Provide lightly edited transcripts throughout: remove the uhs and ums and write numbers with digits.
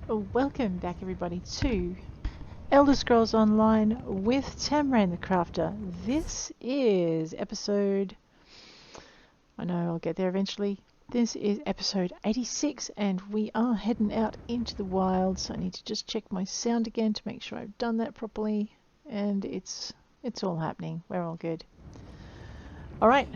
Welcome back everybody to Elder Scrolls Online with Tamrain the Crafter. This is episode... I know I'll get there eventually. This is episode 86 and we are heading out into the wilds. I need to just check my sound again to make sure I've done that properly. And it's all happening. We're all good. Alright.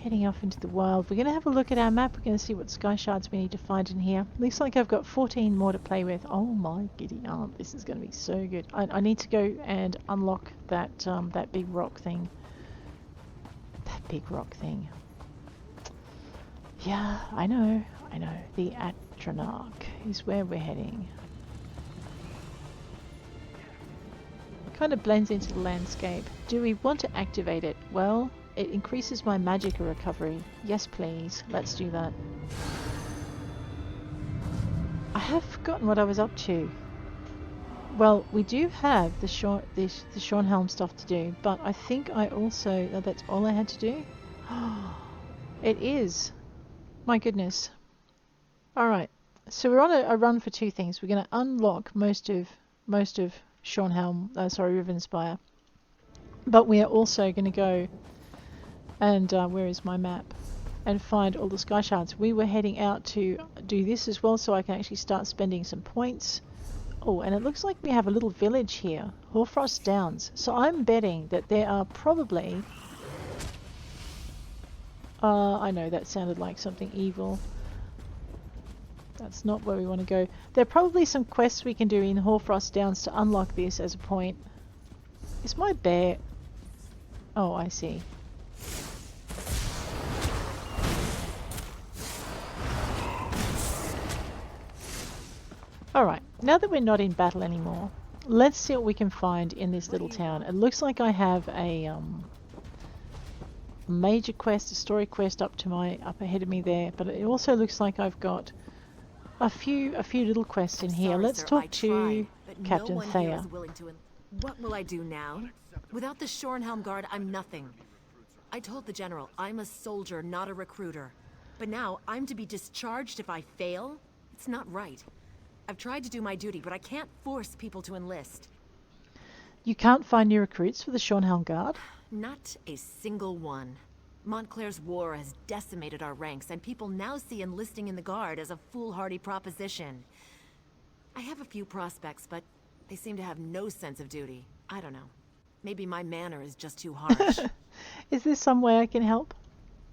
Heading off into the wild. We're going to have a look at our map. We're going to see what sky shards we need to find in here. Looks like I've got 14 more to play with. Oh my giddy aunt, this is going to be so good. I need to go and unlock that big rock thing. That big rock thing. Yeah, I know. The Atronach is where we're heading. Kind of blends into the landscape. Do we want to activate it? Well, it increases my magicka recovery. Yes, please. Let's do that. I have forgotten what I was up to. Well, we do have the Shornhelm stuff to do, but I think I also... Oh, that's all I had to do? It is. My goodness. Alright. So we're on a run for two things. We're going to unlock most of Shornhelm... Rivenspire. But we are also going to go... And where is my map? And find all the sky shards. We were heading out to do this as well, so I can actually start spending some points. Oh, and it looks like we have a little village here. Hoarfrost Downs. So I'm betting that there are probably... I know that sounded like something evil. That's not where we want to go. There are probably some quests we can do in Hoarfrost Downs to unlock this as a point. Is my bear... Oh, I see. Alright, now that we're not in battle anymore, let's see what we can find in this little town. It looks like I have a major quest, a story quest up ahead of me there, but it also looks like I've got a few little quests in here. Let's talk to Captain Thayer. What will I do now? Without the Shornhelm Guard, I'm nothing. I told the General I'm a soldier, not a recruiter. But now I'm to be discharged if I fail? It's not right. I've tried to do my duty, but I can't force people to enlist. You can't find new recruits for the Shornhelm Guard? Not a single one. Montclair's war has decimated our ranks, and people now see enlisting in the Guard as a foolhardy proposition. I have a few prospects, but they seem to have no sense of duty. I don't know. Maybe my manner is just too harsh. Is there some way I can help?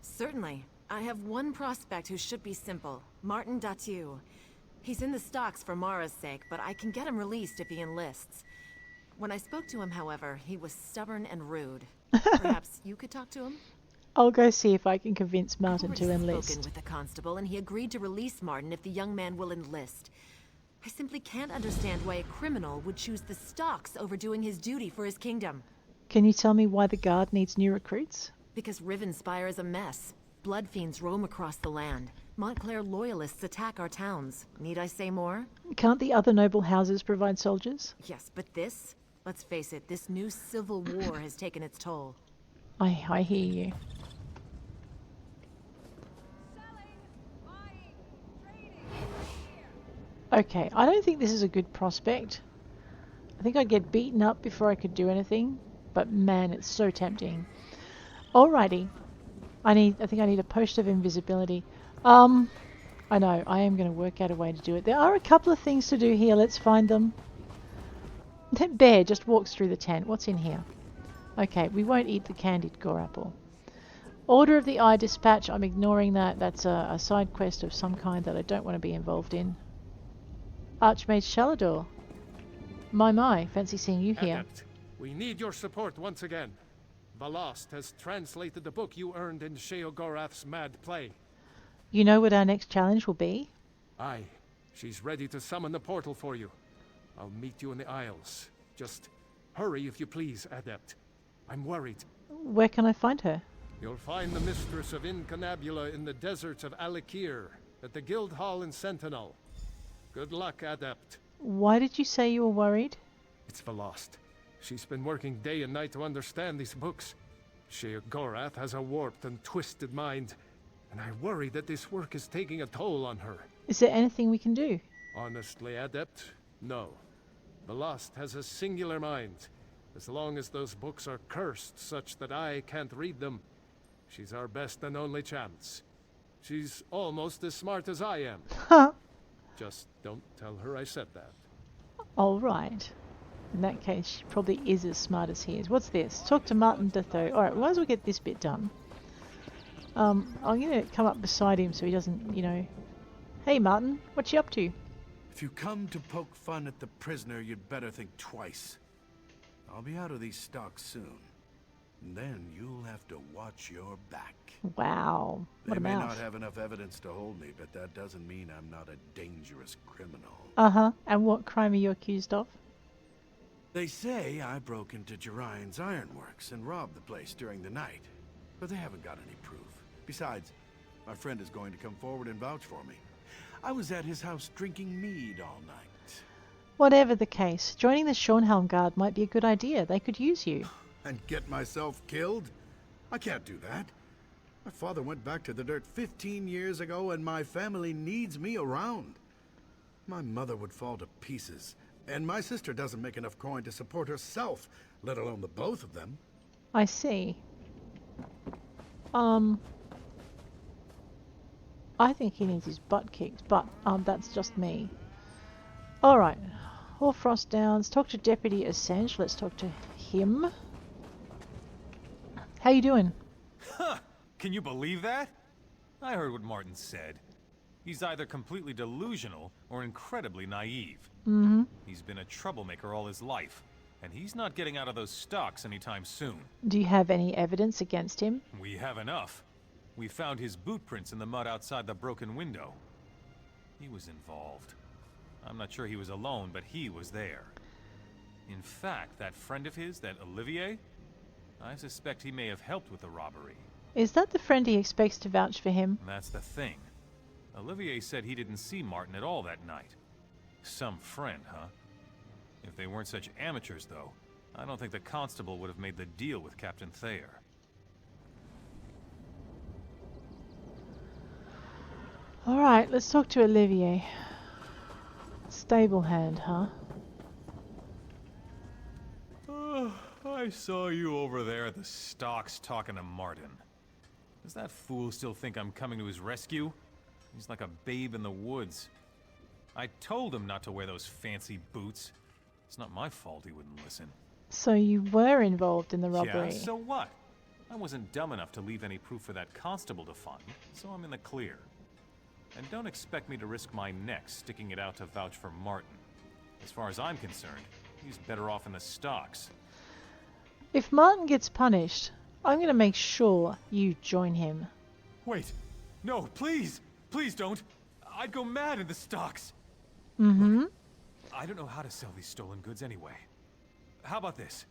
Certainly. I have one prospect who should be simple. Martin Datu. He's in the stocks for Mara's sake, but I can get him released if he enlists. When I spoke to him, however, he was stubborn and rude. Perhaps you could talk to him? I'll go see if I can convince Martin to enlist. I've spoken with the constable, and he agreed to release Martin if the young man will enlist. I simply can't understand why a criminal would choose the stocks over doing his duty for his kingdom. Can you tell me why the Guard needs new recruits? Because Rivenspire is a mess. Blood fiends roam across the land. Montclair loyalists attack our towns. Need I say more? Can't the other noble houses provide soldiers? Yes, but this? Let's face it, this new civil war has taken its toll. I hear you. Okay, I don't think this is a good prospect. I think I'd get beaten up before I could do anything. But man, it's so tempting. Alrighty. I think I need a post of invisibility. I know, I am going to work out a way to do it. There are a couple of things to do here. Let's find them. That bear just walks through the tent. What's in here? Okay, we won't eat the candied gore apple. Order of the Eye Dispatch. I'm ignoring that. That's a side quest of some kind that I don't want to be involved in. Archmage Shalador. My, fancy seeing you here. Adept, we need your support once again. Valast has translated the book you earned in Sheogorath's mad play. You know what our next challenge will be? Aye, she's ready to summon the portal for you. I'll meet you in the Isles. Just hurry if you please, Adept. I'm worried. Where can I find her? You'll find the Mistress of Incunabula in the deserts of Alikir, at the Guild Hall in Sentinel. Good luck, Adept. Why did you say you were worried? It's Valast. She's been working day and night to understand these books. Sheogorath has a warped and twisted mind, and I worry that this work is taking a toll on her. Is there anything we can do? Honestly, Adept, no. The Lost has a singular mind. As long as those books are cursed such that I can't read them, she's our best and only chance. She's almost as smart as I am. Huh. Just don't tell her I said that. All right. In that case, she probably is as smart as he is. What's this? Talk to Martin Detho. All right, might as well get this bit done. I'm going to come up beside him so he doesn't, you know... Hey, Martin, what you up to? If you come to poke fun at the prisoner, you'd better think twice. I'll be out of these stocks soon. And then you'll have to watch your back. Wow. What They a may mouth. not have enough evidence to hold me, but that doesn't mean I'm not a dangerous criminal. Uh-huh. And what crime are you accused of? They say I broke into Jerian's ironworks and robbed the place during the night, but they haven't got any proof. Besides, my friend is going to come forward and vouch for me. I was at his house drinking mead all night. Whatever the case, joining the Shornhelm Guard might be a good idea. They could use you. And get myself killed? I can't do that. My father went back to the dirt 15 years ago, and my family needs me around. My mother would fall to pieces, and my sister doesn't make enough coin to support herself, let alone the both of them. I see. I think he needs his butt kicked, but that's just me. Alright. Hoarfrost Downs. Talk to Deputy Assange. Let's talk to him. How you doing? Huh! Can you believe that? I heard what Martin said. He's either completely delusional or incredibly naive. Mm-hmm. He's been a troublemaker all his life, and he's not getting out of those stocks anytime soon. Do you have any evidence against him? We have enough. We found his boot prints in the mud outside the broken window. He was involved. I'm not sure he was alone, but he was there. In fact, that friend of his, that Olivier, I suspect he may have helped with the robbery. Is that the friend he expects to vouch for him? That's the thing. Olivier said he didn't see Martin at all that night. Some friend, huh? If they weren't such amateurs, though, I don't think the constable would have made the deal with Captain Thayer. Alright, let's talk to Olivier. Stable hand, huh? I saw you over there at the stocks talking to Martin. Does that fool still think I'm coming to his rescue? He's like a babe in the woods. I told him not to wear those fancy boots. It's not my fault he wouldn't listen. So you were involved in the robbery? Yeah, so what? I wasn't dumb enough to leave any proof for that constable to find, so I'm in the clear. And don't expect me to risk my neck sticking it out to vouch for Martin. As far as I'm concerned, he's better off in the stocks. If Martin gets punished, I'm going to make sure you join him. Wait. No, please! Please don't! I'd go mad in the stocks! Mm-hmm. Look, I don't know how to sell these stolen goods anyway. How about this?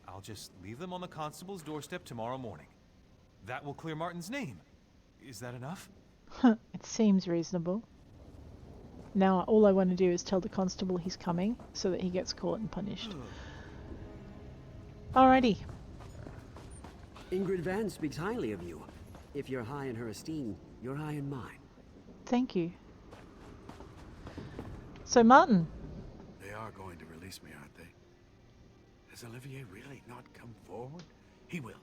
I'll just leave them on the constable's doorstep tomorrow morning. That will clear Martin's name. Is that enough? It seems reasonable. Now all I want to do is tell the constable he's coming so that he gets caught and punished. Alrighty. Ingrid Van speaks highly of you. If you're high in her esteem, you're high in mine. Thank you. So Martin. They are going to release me, aren't they? Has Olivier really not come forward? He will.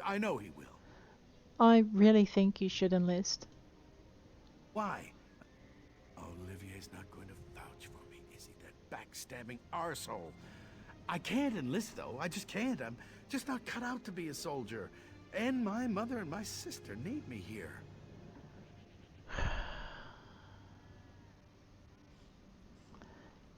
I know he will. I really think you should enlist. Why? Olivier's not going to vouch for me, is he? That backstabbing arsehole. I can't enlist, though. I just can't. I'm just not cut out to be a soldier. And my mother and my sister need me here.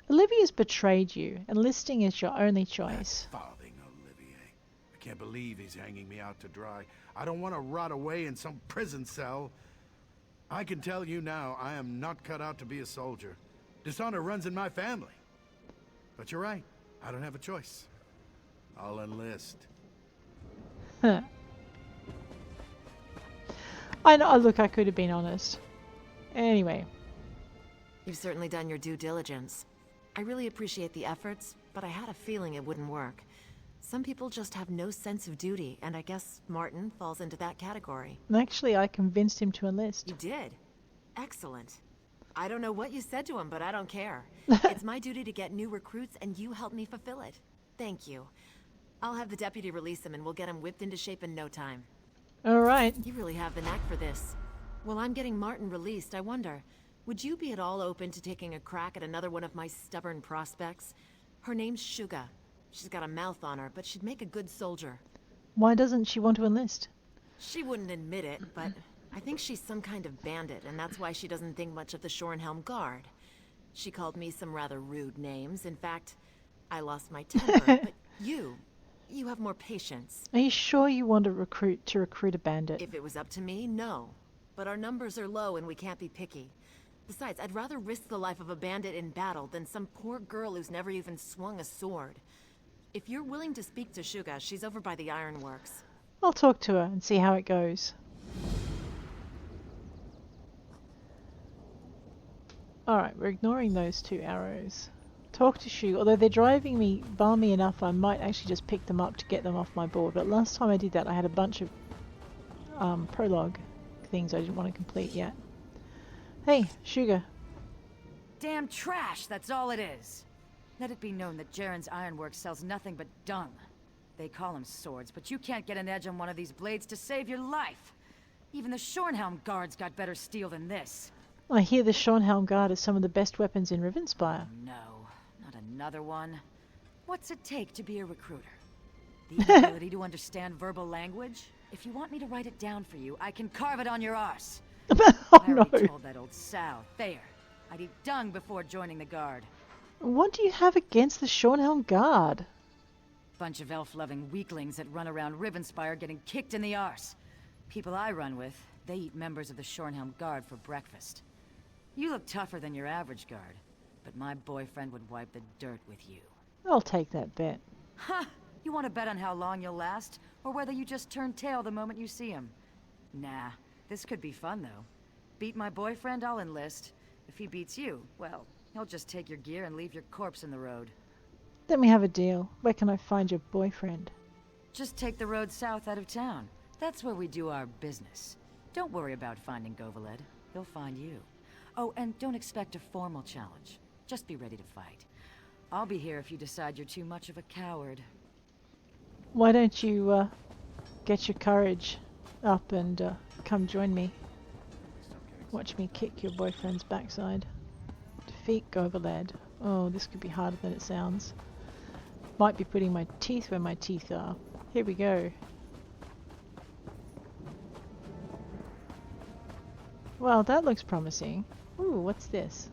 Olivier's betrayed you. Enlisting is your only choice. Farthing Olivier. I can't believe he's hanging me out to dry. I don't want to rot away in some prison cell. I can tell you now, I am not cut out to be a soldier. Dishonor runs in my family. But you're right. I don't have a choice. I'll enlist. Huh. I know. Look, I could have been honest. Anyway. You've certainly done your due diligence. I really appreciate the efforts, but I had a feeling it wouldn't work. Some people just have no sense of duty, and I guess Martin falls into that category. Actually, I convinced him to enlist. You did? Excellent. I don't know what you said to him, but I don't care. It's my duty to get new recruits, and you help me fulfill it. Thank you. I'll have the deputy release him, and we'll get him whipped into shape in no time. All right. You really have the knack for this. While I'm getting Martin released, I wonder, would you be at all open to taking a crack at another one of my stubborn prospects? Her name's Suga. She's got a mouth on her, but she'd make a good soldier. Why doesn't she want to enlist? She wouldn't admit it, but I think she's some kind of bandit, and that's why she doesn't think much of the Shornhelm Guard. She called me some rather rude names. In fact, I lost my temper, but you have more patience. Are you sure you want to recruit a bandit? If it was up to me, no. But our numbers are low and we can't be picky. Besides, I'd rather risk the life of a bandit in battle than some poor girl who's never even swung a sword. If you're willing to speak to Suga, she's over by the ironworks. I'll talk to her and see how it goes. Alright, we're ignoring those 2 arrows. Talk to Suga. Although they're driving me balmy enough, I might actually just pick them up to get them off my board. But last time I did that, I had a bunch of prologue things I didn't want to complete yet. Hey, Suga. Damn trash, that's all it is. Let it be known that Jaren's Ironworks sells nothing but dung. They call them swords, but you can't get an edge on one of these blades to save your life. Even the Shornhelm guards got better steel than this. I hear the Shornhelm Guard is some of the best weapons in Rivenspire. No, not another one. What's it take to be a recruiter? The ability to understand verbal language? If you want me to write it down for you, I can carve it on your arse. Oh I no. already told that old sow, Thayer, I'd eat dung before joining the guard. What do you have against the Shornhelm Guard? Bunch of elf-loving weaklings that run around Rivenspire getting kicked in the arse. People I run with, they eat members of the Shornhelm Guard for breakfast. You look tougher than your average guard, but my boyfriend would wipe the dirt with you. I'll take that bet. Ha! You want to bet on how long you'll last, or whether you just turn tail the moment you see him? Nah, this could be fun though. Beat my boyfriend, I'll enlist. If he beats you, well, he'll just take your gear and leave your corpse in the road. Let me have a deal. Where can I find your boyfriend? Just take the road south out of town. That's where we do our business. Don't worry about finding Govaled. He'll find you. Oh, and don't expect a formal challenge. Just be ready to fight. I'll be here if you decide you're too much of a coward. Why don't you get your courage up and come join me? Watch me kick your boyfriend's backside. Defeat Govaled. Oh, this could be harder than it sounds. Might be putting my teeth where my teeth are. Here we go. Well, that looks promising. Ooh, what's this?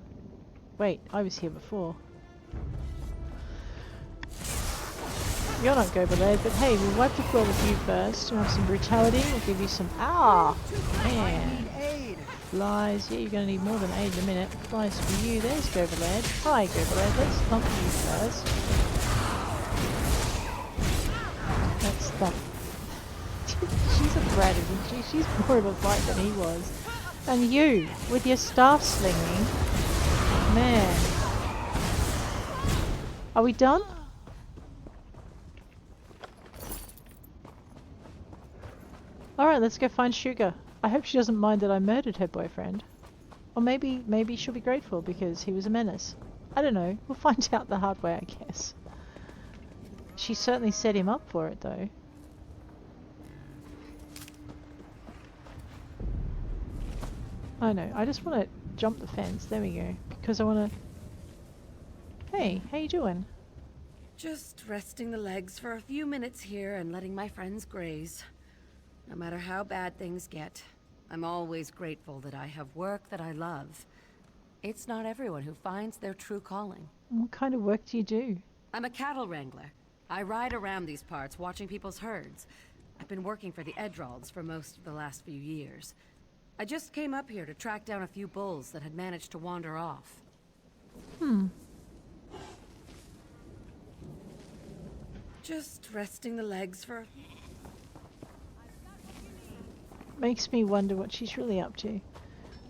Wait, I was here before. You're not Govaled, but hey, we'll wipe the floor with you first. We'll have some brutality. We'll give you some... Ah! Man. Flies. Yeah, you're going to need more than aid in a minute. Flies for you. There's Govaled. Hi, Govaled. Let's thump you first. Let's thump. She's a brat, isn't she? She's more of a fight than he was. And you, with your staff slinging. Man. Are we done? Alright, let's go find Suga. I hope she doesn't mind that I murdered her boyfriend. Or maybe she'll be grateful because he was a menace. I don't know. We'll find out the hard way, I guess. She certainly set him up for it, though. I know. I just want to jump the fence. There we go. Because I want to... Hey, how you doing? Just resting the legs for a few minutes here and letting my friends graze. No matter how bad things get, I'm always grateful that I have work that I love. It's not everyone who finds their true calling. What kind of work do you do? I'm a cattle wrangler. I ride around these parts watching people's herds. I've been working for the Edralds for most of the last few years. I just came up here to track down a few bulls that had managed to wander off. Just resting the legs for... Makes me wonder what she's really up to.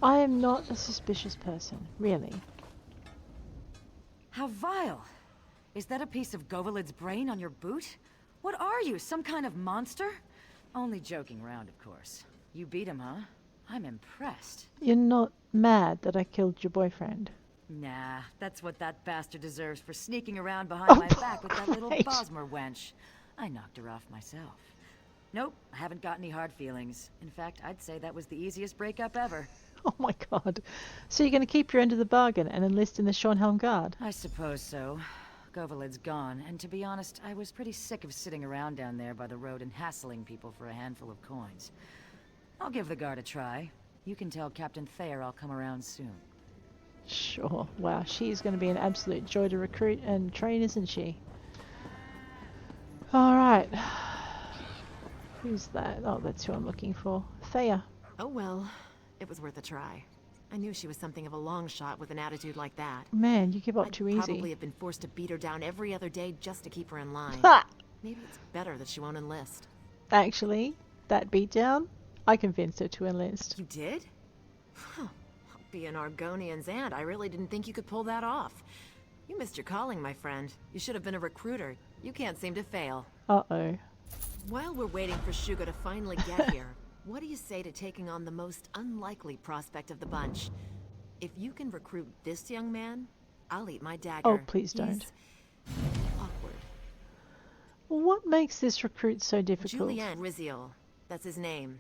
I am not a suspicious person, really. How vile! Is that a piece of Govaled's brain on your boot? What are you, some kind of monster? Only joking around, of course. You beat him, huh? I'm impressed. You're not mad that I killed your boyfriend? Nah, that's what that bastard deserves for sneaking around behind my back with that little right. Bosmer wench. I knocked her off myself. Nope, I haven't got any hard feelings. In fact, I'd say that was the easiest breakup ever. Oh my god. So you're going to keep your end of the bargain and enlist in the Shornhelm Guard? I suppose so. Govaled's gone, and to be honest, I was pretty sick of sitting around down there by the road and hassling people for a handful of coins. I'll give the guard a try. You can tell Captain Thayer I'll come around soon. Sure. Wow, she's going to be an absolute joy to recruit and train, isn't she? Alright. Who's that? Oh, that's who I'm looking for. Thayer. Oh well, it was worth a try. I knew she was something of a long shot with an attitude like that. Man, you give up I'd too easy. probably have been forced to beat her down every other day just to keep her in line. Ha! Maybe it's better that she won't enlist. Actually, that beatdown, I convinced her to enlist. You did? Huh. Being Argonian's aunt, I really didn't think you could pull that off. You missed your calling, my friend. You should have been a recruiter. You can't seem to fail. Uh-oh. While we're waiting for Shugo to finally get here, what do you say to taking on the most unlikely prospect of the bunch? If you can recruit this young man, I'll eat my dagger. Oh, please don't. He's awkward. What makes this recruit so difficult? Julien Riziol. That's his name.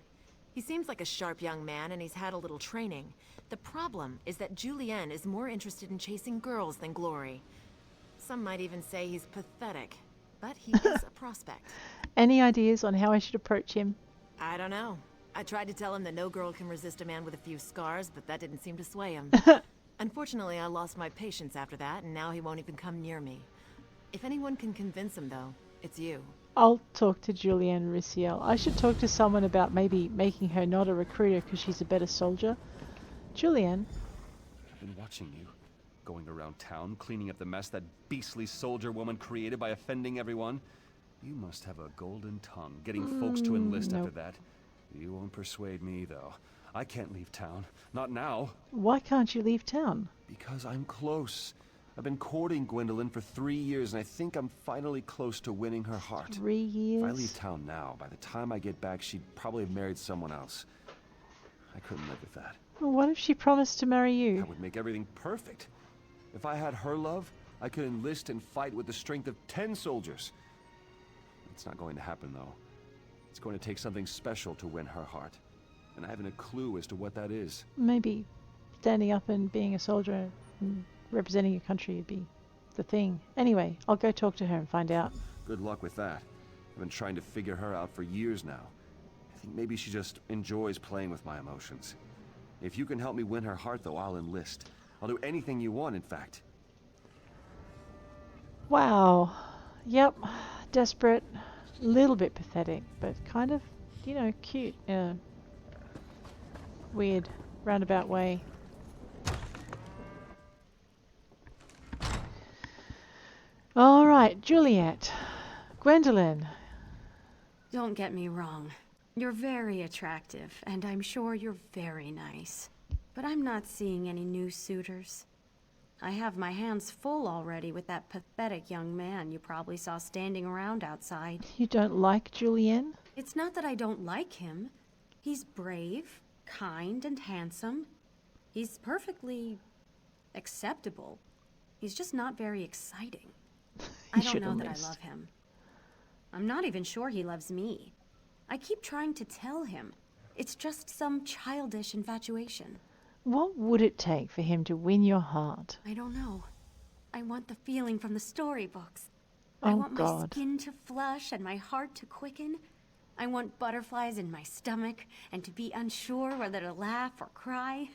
He seems like a sharp young man and he's had a little training. The problem is that Julien is more interested in chasing girls than glory. Some might even say he's pathetic, but he is a prospect. Any ideas on how I should approach him? I don't know. I tried to tell him that no girl can resist a man with a few scars, but that didn't seem to sway him. Unfortunately, I lost my patience after that, and now he won't even come near me. If anyone can convince him, though, it's you. I'll talk to Julien Riziel. I should talk to someone about maybe making her not a recruiter because she's a better soldier. Julien? I've been watching you, going around town, cleaning up the mess that beastly soldier woman created by offending everyone. You must have a golden tongue, getting folks to enlist nope. after that. You won't persuade me, though. I can't leave town. Not now. Why can't you leave town? Because I'm close. I've been courting Gwendolyn for 3 years, and I think I'm finally close to winning her heart. 3 years? If I leave town now, by the time I get back, she'd probably have married someone else. I couldn't live with that. Well, what if she promised to marry you? That would make everything perfect. If I had her love, I could enlist and fight with the strength of 10 soldiers. It's not going to happen, though. It's going to take something special to win her heart. And I haven't a clue as to what that is. Maybe standing up and being a soldier and representing your country would be the thing. Anyway, I'll go talk to her and find out. Good luck with that. I've been trying to figure her out for years now. I think maybe she just enjoys playing with my emotions. If you can help me win her heart, though, I'll enlist. I'll do anything you want, in fact. Wow. Yep. Desperate. A little bit pathetic, but kind of, you know, cute in a weird, roundabout way. Alright, Juliet. Gwendolyn. Don't get me wrong. You're very attractive, and I'm sure you're very nice. But I'm not seeing any new suitors. I have my hands full already with that pathetic young man you probably saw standing around outside. You don't like Julien? It's not that I don't like him. He's brave, kind, and handsome. He's perfectly acceptable. He's just not very exciting. I don't know that I love him. I'm not even sure he loves me. I keep trying to tell him. It's just some childish infatuation. What would it take for him to win your heart? I don't know. I want the feeling from the storybooks. Oh, I want my God. skin to flush and my heart to quicken. I want butterflies in my stomach and to be unsure whether to laugh or cry.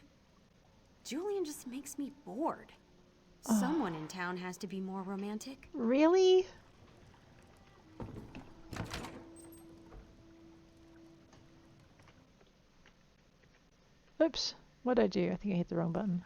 Julien just makes me bored. Someone in town has to be more romantic. Really? Oops. What did I do? I think I hit the wrong button.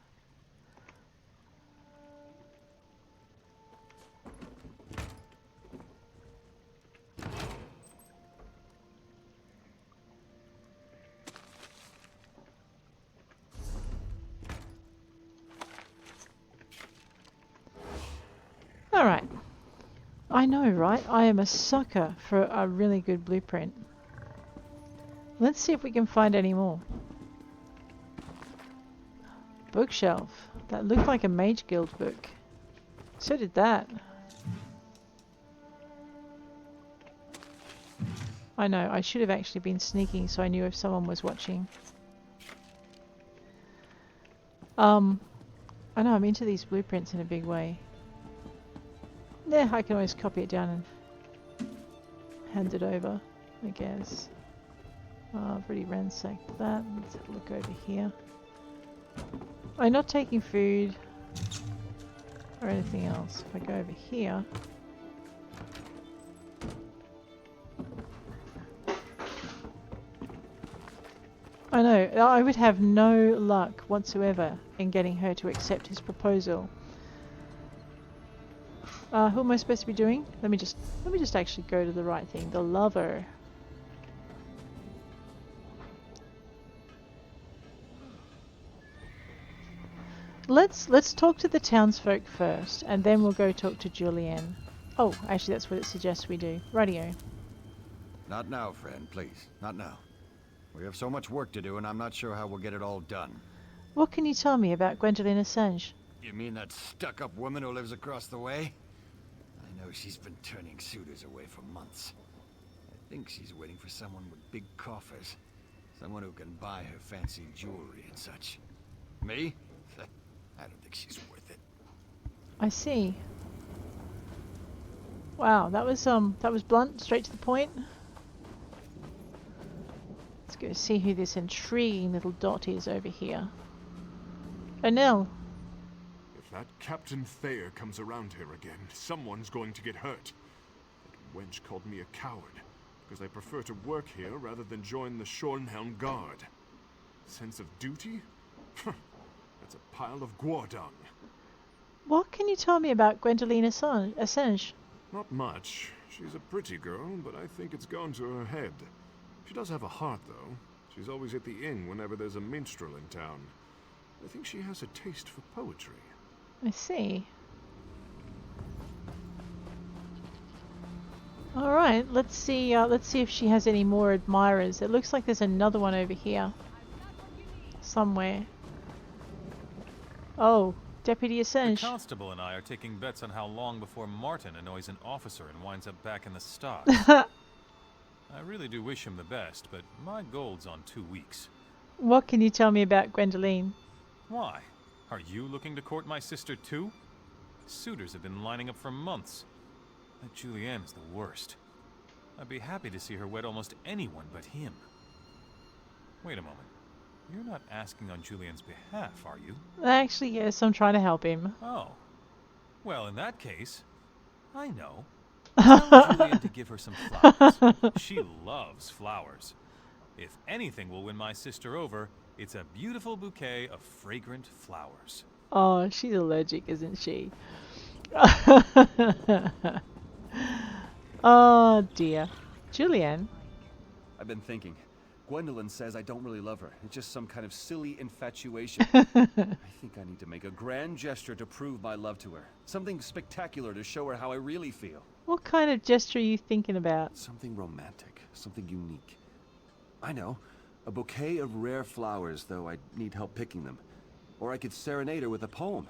Alright. I know, right? I am a sucker for a really good blueprint. Let's see if we can find any more. bookshelf. That looked like a Mage Guild book. So did that. I know, I should have actually been sneaking so I knew if someone was watching. I know, I'm into these blueprints in a big way. Yeah, I can always copy it down and hand it over, I guess. I've already ransacked that. Let's have a look over here. I'm not taking food or anything else. If I go over here... I know, I would have no luck whatsoever in getting her to accept his proposal. Who am I supposed to be doing? Let me just actually go to the right thing. The lover. Let's talk to the townsfolk first, and then we'll go talk to Julianne. Oh, actually that's what it suggests we do. Rightio. Not now, friend, please. Not now. We have so much work to do, and I'm not sure how we'll get it all done. What can you tell me about Gwendolyn Assange? You mean that stuck-up woman who lives across the way? I know she's been turning suitors away for months. I think she's waiting for someone with big coffers. Someone who can buy her fancy jewelry and such. Me? I don't think she's worth it. I see. Wow, that was blunt, straight to the point. Let's go see who this intriguing little dot is over here. O'Neill. If that Captain Thayer comes around here again, someone's going to get hurt. That wench called me a coward, because I prefer to work here rather than join the Shornhelm Guard. Sense of duty? That's a pile of guardung. What can you tell me about Gwendolyn Assange? Not much. She's a pretty girl, but I think it's gone to her head. She does have a heart, though. She's always at the inn whenever there's a minstrel in town. I think she has a taste for poetry. I see. Alright, let's see if she has any more admirers. It looks like there's another one over here. Somewhere. Oh, Deputy Assange. The constable and I are taking bets on how long before Martin annoys an officer and winds up back in the stocks. I really do wish him the best, but my gold's on 2 weeks. What can you tell me about Gwendolyn? Why? Are you looking to court my sister too? Suitors have been lining up for months. That Julianne is the worst. I'd be happy to see her wed almost anyone but him. Wait a moment. You're not asking on Julian's behalf, are you? Actually, yes, I'm trying to help him. Oh. Well, in that case, I know. Tell Julian to give her some flowers. She loves flowers. If anything will win my sister over, it's a beautiful bouquet of fragrant flowers. Oh, she's allergic, isn't she? Oh dear. Julianne? I've been thinking. Gwendolyn says I don't really love her. It's just some kind of silly infatuation. I think I need to make a grand gesture to prove my love to her. Something spectacular to show her how I really feel. What kind of gesture are you thinking about? Something romantic. Something unique. I know. A bouquet of rare flowers, though I'd need help picking them. Or I could serenade her with a poem.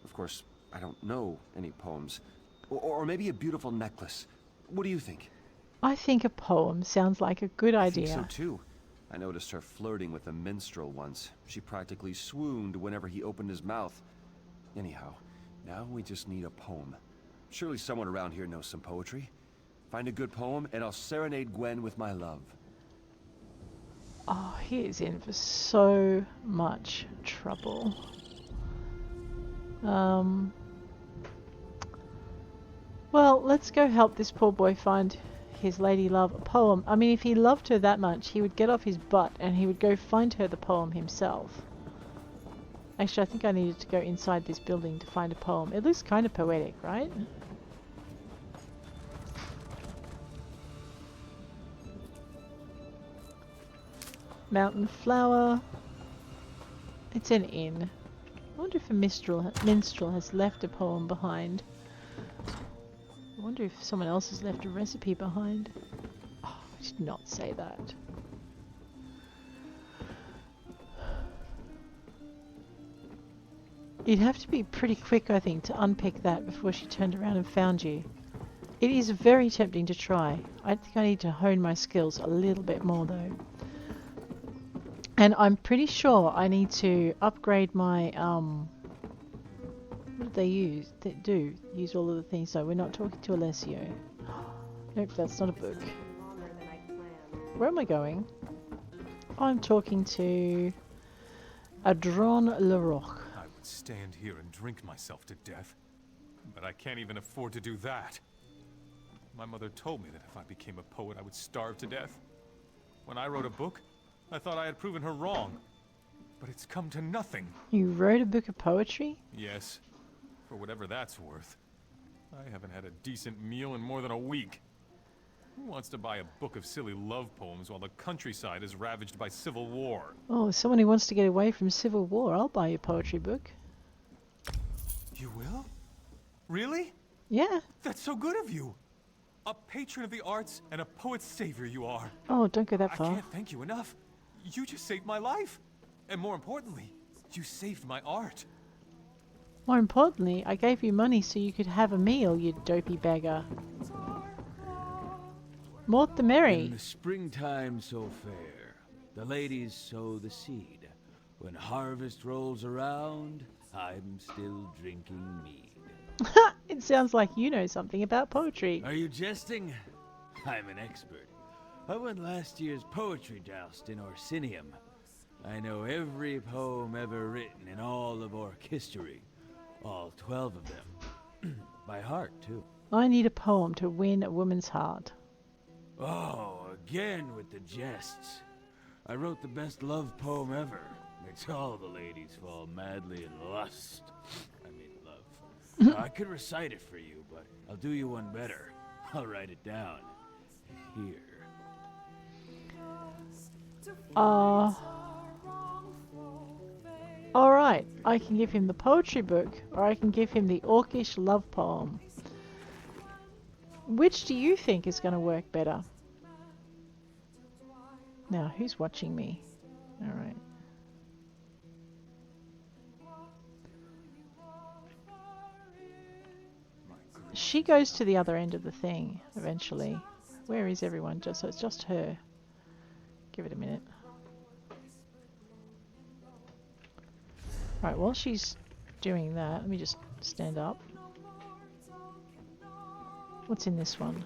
Of course, I don't know any poems. Or maybe a beautiful necklace. What do you think? I think a poem sounds like a good idea. I think so too. I noticed her flirting with a minstrel once. She practically swooned whenever he opened his mouth. Anyhow, now we just need a poem. Surely someone around here knows some poetry. Find a good poem and I'll serenade Gwen with my love. Oh, he is in for so much trouble. Well, let's go help this poor boy find his lady love a poem. I mean, if he loved her that much, he would get off his butt and he would go find her the poem himself. Actually, I think I needed to go inside this building to find a poem. It looks kind of poetic, right? Mountain flower. It's an inn. I wonder if a minstrel has left a poem behind. I wonder if someone else has left a recipe behind. Oh, I did not say that. You'd have to be pretty quick, I think, to unpick that before she turned around and found you. It is very tempting to try. I think I need to hone my skills a little bit more, though. And I'm pretty sure I need to upgrade my, what did they use? They do use all of the things, so we're not talking to Alessio. Nope, that's not a book. Where am I going? I'm talking to Adron Leroch. I would stand here and drink myself to death, but I can't even afford to do that. My mother told me that if I became a poet, I would starve to death. When I wrote a book, I thought I had proven her wrong, but it's come to nothing. You wrote a book of poetry? Yes, for whatever that's worth. I haven't had a decent meal in more than a week. Who wants to buy a book of silly love poems while the countryside is ravaged by civil war? Oh, someone who wants to get away from civil war, I'll buy your poetry book. You will? Really? Yeah. That's so good of you. A patron of the arts and a poet's savior you are. Oh, don't go that far. I can't thank you enough. You just saved my life. And more importantly, you saved my art. More importantly, I gave you money so you could have a meal, you dopey beggar. Mort the merry. In the springtime so fair, the ladies sow the seed. When harvest rolls around, I'm still drinking mead. It sounds like you know something about poetry. Are you jesting? I'm an expert. I won last year's poetry joust in Orsinium. I know every poem ever written in all of Orc history. All 12 of them. By heart, too. I need a poem to win a woman's heart. Oh, again with the jests. I wrote the best love poem ever. Makes all the ladies fall madly in lust. I mean love. I could recite it for you, but I'll do you one better. I'll write it down. Here. Alright, I can give him the poetry book, or I can give him the orcish love poem. Which do you think is going to work better? Now, who's watching me? Alright. She goes to the other end of the thing, eventually. Where is everyone? So it's just her. Give it a minute. Right, while she's doing that, let me just stand up. What's in this one?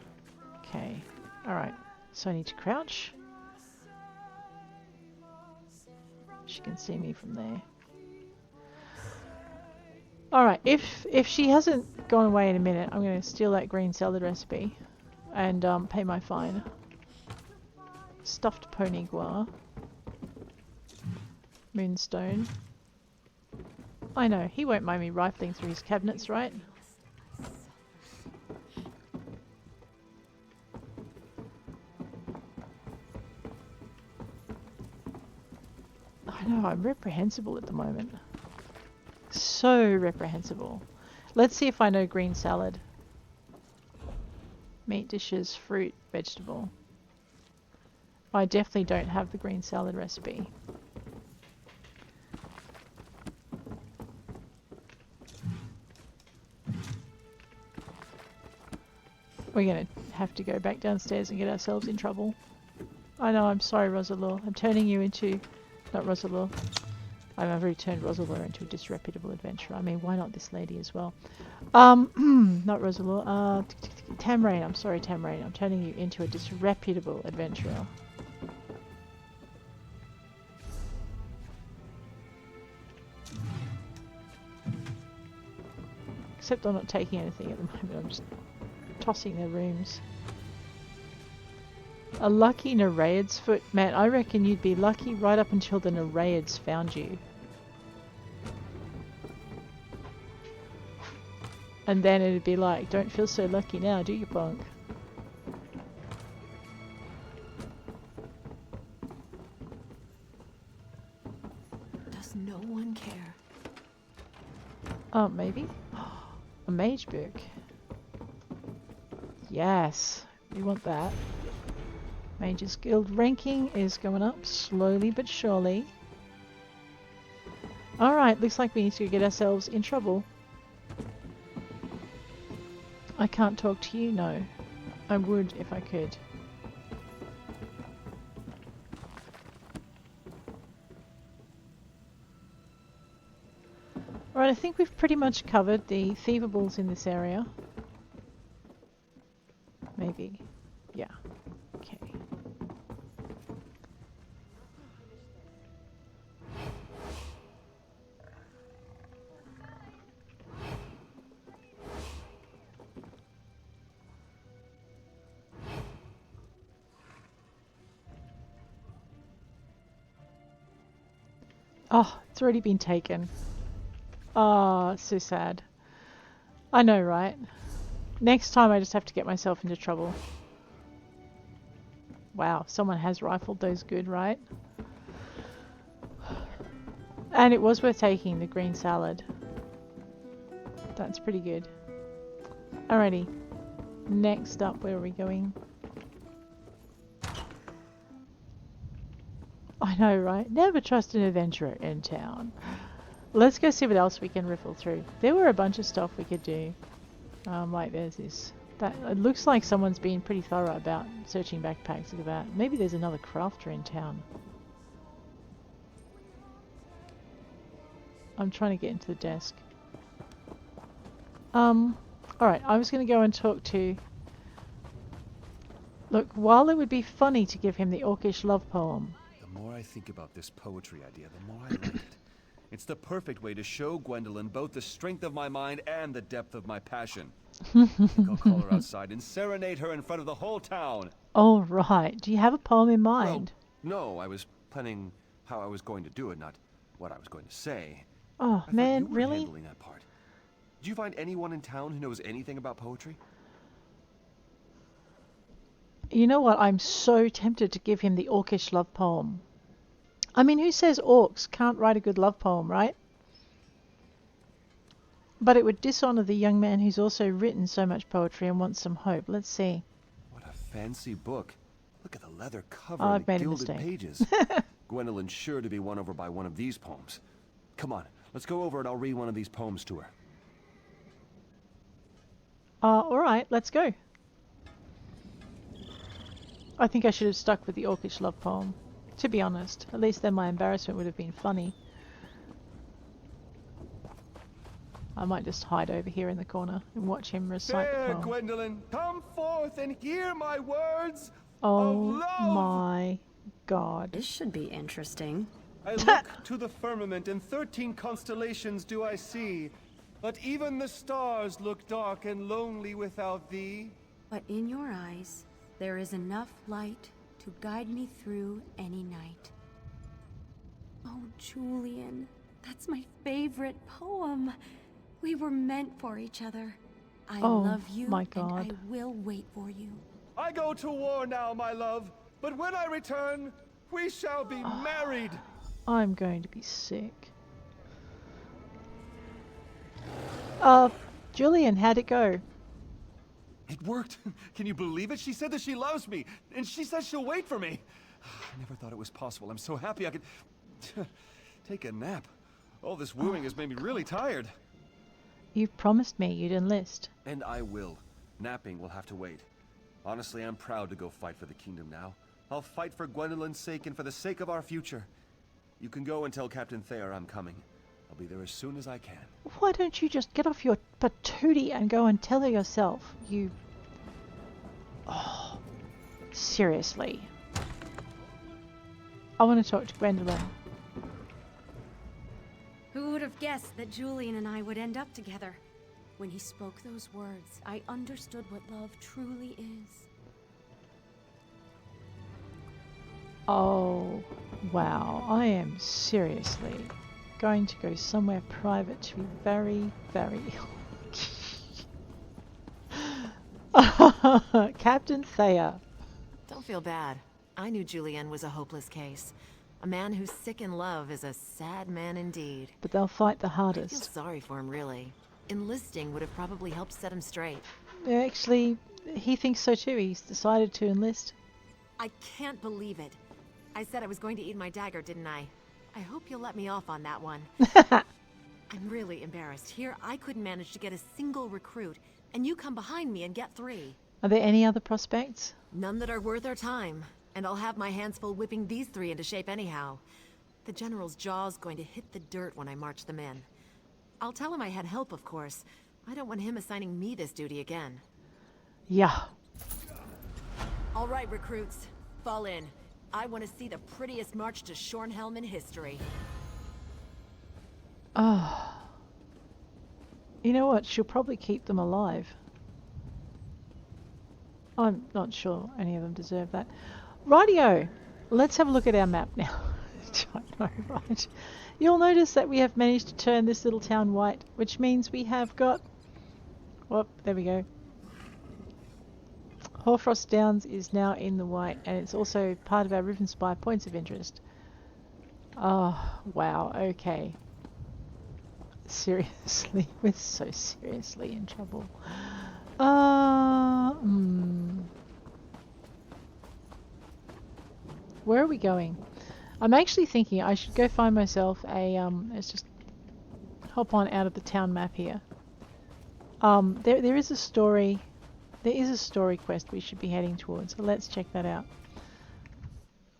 Okay. Alright, so I need to crouch. She can see me from there. Alright, if she hasn't gone away in a minute, I'm going to steal that green salad recipe and pay my fine. Stuffed pony guar. Moonstone. I know, he won't mind me rifling through his cabinets, right? I know, I'm reprehensible at the moment. So reprehensible. Let's see if I know green salad. Meat dishes, fruit, vegetable. I definitely don't have the green salad recipe. We're going to have to go back downstairs and get ourselves in trouble. I know, I'm sorry, Rosalor. I'm turning you into... Not Rosalor. I've already turned Rosalor into a disreputable adventurer. I mean, why not this lady as well? Not Rosalor. Tamrain. I'm sorry, Tamrain. I'm turning you into a disreputable adventurer. Except I'm not taking anything at the moment. I'm just tossing their rooms. A lucky Nereid's foot. Man, I reckon you'd be lucky right up until the Nereids found you. And then it'd be like, don't feel so lucky now, do you, punk? Does no one care? Oh, maybe? A mage book. Yes, we want that. Mage's Guild ranking is going up slowly but surely. Alright, looks like we need to get ourselves in trouble. I can't talk to you, no. I would if I could. Alright, I think we've pretty much covered the thievables in this area. Maybe. Yeah. Okay. Oh, it's already been taken. Oh, so sad. I know, right? Next time I just have to get myself into trouble. Wow, someone has rifled those good, right? And it was worth taking, the green salad. That's pretty good. Alrighty. Next up, where are we going? I know, right? Never trust an adventurer in town. Let's go see what else we can riffle through. There were a bunch of stuff we could do. Like there's this. That it looks like someone's been pretty thorough about searching backpacks. Look at that. Maybe there's another crafter in town. I'm trying to get into the desk. Alright, I was going to go and talk to... Look, while it would be funny to give him the orcish love poem... The more I think about this poetry idea, the more I like it. It's the perfect way to show Gwendolyn both the strength of my mind and the depth of my passion. I think I'll call her outside and serenade her in front of the whole town. Oh, right. Do you have a poem in mind? Well, no, I was planning how I was going to do it, not what I was going to say. Oh, I man, thought you were really? handling that part. Do you find anyone in town who knows anything about poetry? You know what? I'm so tempted to give him the orcish love poem. I mean, who says orcs can't write a good love poem, right? But it would dishonor the young man who's also written so much poetry and wants some hope. Let's see. What a fancy book. Look at the leather cover Oh, and I've the made a gilded mistake. pages. Gwendolyn's sure to be won over by one of these poems. Come on, let's go over and I'll read one of these poems to her. Alright, let's go. I think I should have stuck with the orcish love poem. To be honest, at least then my embarrassment would have been funny. I might just hide over here in the corner and watch him recite the poem. Gwendolyn, come forth and hear my words Oh of love. my god. This should be interesting. I look to the firmament and 13 constellations do I see, but even the stars look dark and lonely without thee. But in your eyes, there is enough light to guide me through any night. Oh, Julian, that's my favorite poem. We were meant for each other. I love you, my God. and I will wait for you. I go to war now, my love, but when I return, we shall be married. I'm going to be sick. Julian, how'd it go? It worked. Can you believe it? She said that she loves me, and she says she'll wait for me. I never thought it was possible. I'm so happy I could take a nap. All this wooing has made me really tired. You've promised me you'd enlist. And I will. Napping will have to wait. Honestly, I'm proud to go fight for the kingdom now. I'll fight for Gwendolyn's sake and for the sake of our future. You can go and tell Captain Thayer I'm coming. I'll be there as soon as I can. Why don't you just get off your patootie and go and tell her yourself? You... Oh, seriously. I want to talk to Gwendolyn. Who would have guessed that Julian and I would end up together? When he spoke those words, I understood what love truly is. Oh, wow. I am seriously going to go somewhere private to be very, very ill. Captain Thayer. Don't feel bad. I knew Julian was a hopeless case. A man who's sick in love is a sad man indeed. But they'll fight the I feel hardest. sorry for him, really. Enlisting would have probably helped set him straight. Actually, he thinks so too. He's decided to enlist. I can't believe it. I said I was going to eat my dagger, didn't I? I hope you'll let me off on that one. I'm really embarrassed. Here, I couldn't manage to get a single recruit, and you come behind me and get 3. Are there any other prospects? None that are worth our time, and I'll have my hands full whipping these 3 into shape anyhow. The General's jaw's going to hit the dirt when I march them in. I'll tell him I had help, of course. I don't want him assigning me this duty again. Yeah. All right, recruits. Fall in. I want to see the prettiest march to Shornhelm in history. Oh. You know what? She'll probably keep them alive. I'm not sure any of them deserve that. Rightio. Let's have a look at our map now. I know, right? You'll notice that we have managed to turn this little town white, which means we have got... Whoop, there we go. Hoarfrost Downs is now in the white, and it's also part of our Riven Spire points of interest. Oh, wow, okay. Seriously, we're so seriously in trouble. Where are we going? I'm actually thinking I should go find myself a, let's just hop on out of the town map here. There is a story quest we should be heading towards, so let's check that out.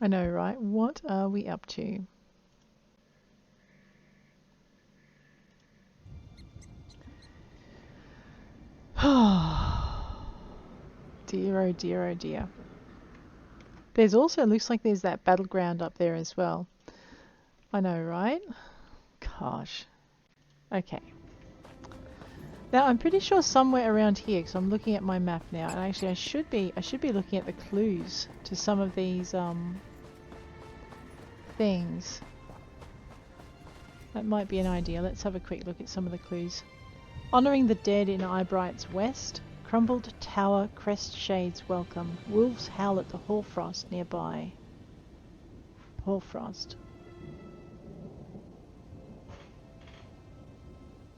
I know, right? What are we up to? Dear, oh dear, oh dear. There's also, looks like there's that battleground up there as well. I know, right? Gosh. Okay. Now I'm pretty sure somewhere around here, because I'm looking at my map now, and actually I should be looking at the clues to some of these things. That might be an idea. Let's have a quick look at some of the clues. Honouring the dead in Eyebright's west. Crumbled tower, crest shades welcome. Wolves howl at the Hoarfrost nearby. Hoarfrost.